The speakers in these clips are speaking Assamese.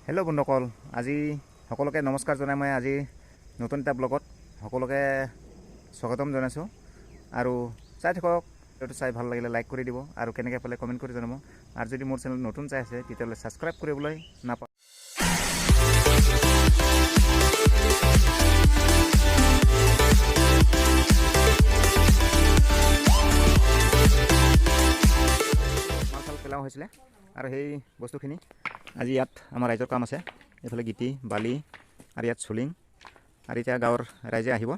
হেল্ল' বন্ধুসকল, আজি সকলোকে নমস্কাৰ জনাই মই আজি নতুন এটা ব্লগত সকলোকে স্বাগতম জনাইছোঁ। আৰু চাই থাকক, ভিডিঅ'টো চাই ভাল লাগিলে লাইক কৰি দিব আৰু কেনেকৈ পালে কমেণ্ট কৰি জনাব। আৰু যদি মোৰ চেনেল নতুন চাই আছে তেতিয়াহ'লে ছাবস্ক্ৰাইব কৰিবলৈ নাপাহৰিব। মাল পেলাও হৈছিলে আৰু সেই বস্তুখিনি আজি ইয়াত আমাৰ ৰাইজৰ কাম আছে। এইফালে গিটি বালি আৰু ইয়াত চুলিং আৰু এতিয়া গাঁৱৰ ৰাইজে আহিব।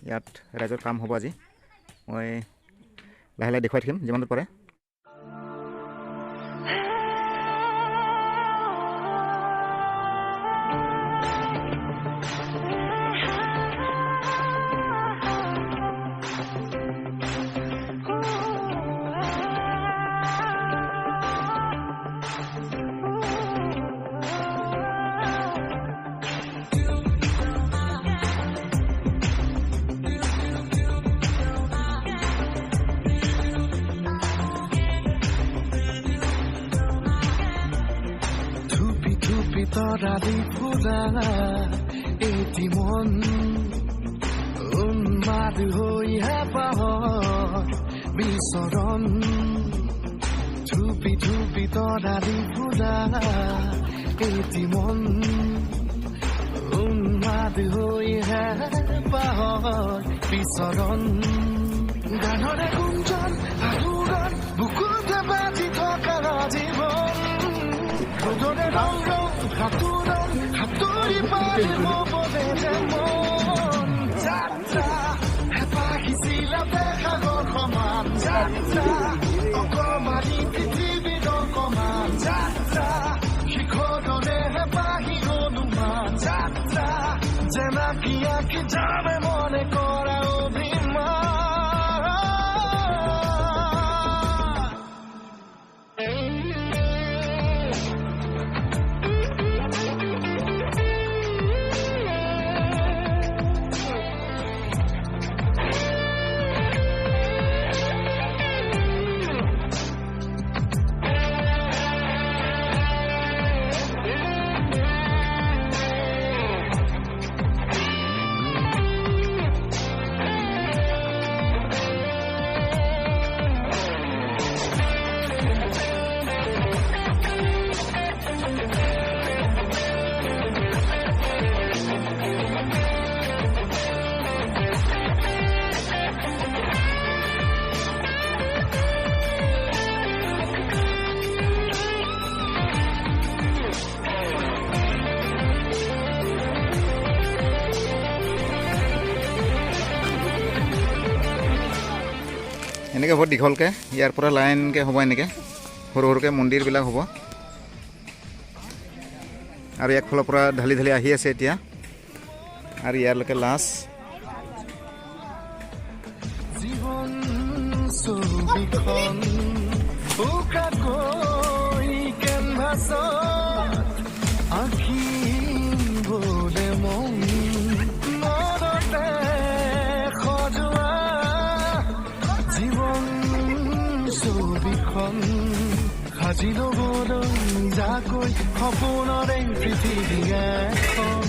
ইয়াত ৰাইজৰ কাম হ'ব আজি। মই লাহে লাহে দেখুৱাই থাকিম যিমান দূৰ পাৰে। তৰালি ফুলা এটি মন উন্মাদ হৈ হেঁপাহত বিচৰণ ধুপি ধুপি তৰালি ফুলা এটি মন উন্মাদ হৈ হেঁপাহত বিচৰণ গানৰে গুঞ্জন আহুৰণ বুকুতে বাজি থকা জীৱন ৰ'দৰে ৰং হাতুৰি পাৰিব বোলে যে মন যাত্ৰা হেঁপাহিছিলা দেখাগৰ সমান যাত্ৰা অকমানি পৃথিৱীৰ অকমান যাত্ৰা শিখৰৰে হেঁপাহি অনুমান যাত্ৰা জেনাকি আঁকি যাবে মনে কৰা অভিমান। এনেকৈ বহুত দীঘলকৈ ইয়াৰ পৰা লাইনকৈ হ'ব, এনেকৈ সৰু সৰুকৈ মন্দিৰবিলাক হ'ব। আৰু একফালৰ পৰা ঢালি ঢালি আহি আছে এতিয়া, আৰু ইয়াৰলৈকে লাছ সাজি ল'বলৈ যাকৈ সপোনৰে পৃথিৱী এখন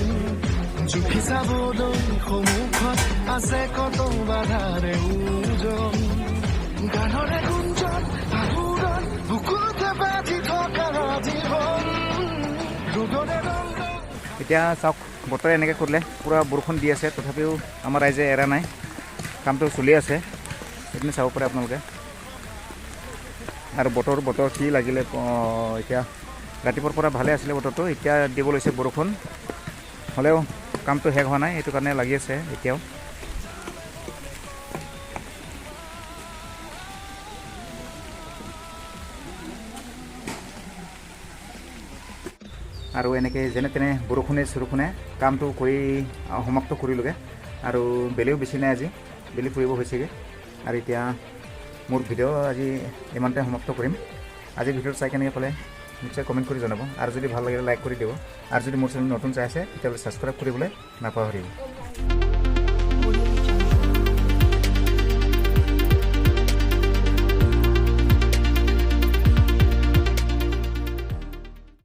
জুখি চাবলৈ সন্মুখত আছে কত বাধাৰে ওজন গানৰে গুঞ্জন আহুৰণ বুকুতে বাজি থকা জীৱন ৰ'দৰে ৰং। এতিয়া চাওক, বতৰে এনেকৈ কৰিলে পূৰা বৰষুণ দি আছে, তথাপিও আমাৰ ৰাইজে এৰা নাই, কামটো চলি আছে। সেইখিনি চাব পাৰে আপোনালোকে। আৰু বতৰ কি লাগিলে, এতিয়া ৰাতিপুৱাৰ পৰা ভালে আছিলে বতৰটো, এতিয়া দিব লৈছে বৰষুণ। হ'লেও কামটো শেষ হোৱা নাই, সেইটো কাৰণে লাগি আছে এতিয়াও। আৰু এনেকৈ যেনে তেনে বৰষুণে কামটো কৰি সমাপ্ত কৰিলোগৈ। আৰু বেলিও বেছি নাই, আজি বেলি ফুৰিব হৈছেগৈ। আৰু এতিয়া মোৰ ভিডিঅ' আজি ইমানতে সমাপ্ত কৰিম। আজি ভিডিঅ'টো চাই কেনেকৈ পালে নিশ্চয় কমেণ্ট কৰি জনাব। আৰু যদি ভাল লাগিলে লাইক কৰি দিব। আৰু যদি মোৰ চেনেল নতুন চাই আছে তেতিয়াহ'লে ছাবস্ক্ৰাইব কৰিবলৈ নাপাহৰিব।